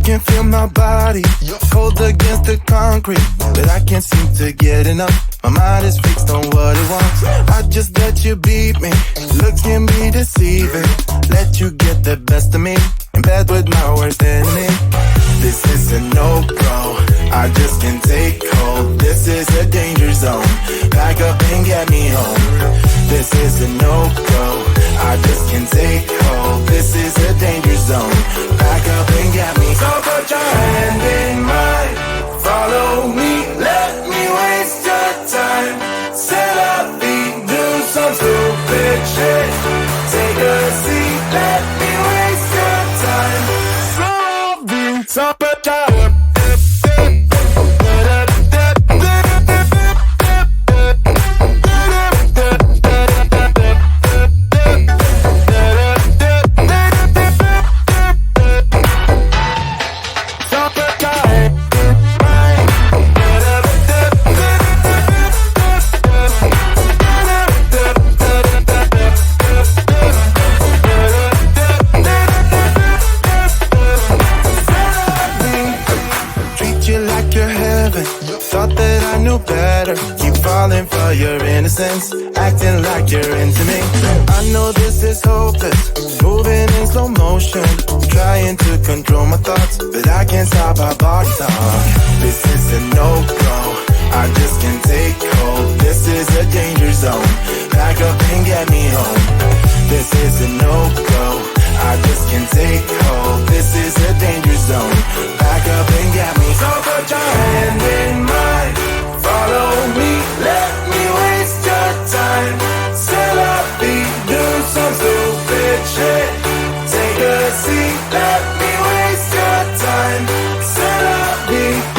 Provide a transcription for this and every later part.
can feel my body cold against the concrete, but I can't seem to get enough. My mind is fixed on what it wants. I just let you beat me. Looks can be deceiving. Let you get the best of me in bed with my worst enemy. This is a no-go. I just can't take hold. This is a danger zone. Back up and get me home. This is a no-go. I just can't take hold. This is a danger zone. Back up and get me. So put your hand in mine. Follow me. Let me waste your time. Set up feet. Do some stupid shit. Take a seat. Let me waste your time. So put your for your innocence, acting like you're into me. I know this is hopeless, moving in slow motion, trying to control my thoughts, but I can't stop our body talk. This is a no-go, I just can't take hold. This is a danger zone, back up and get me home. This is a no-go, I just can't take hold. This is a danger zone, back up and get me. So put your hand in mine. Follow me, let me waste your time. Set up feet, do some stupid shit. Take a seat, let me waste your time. Set up feet.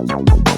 Relatable.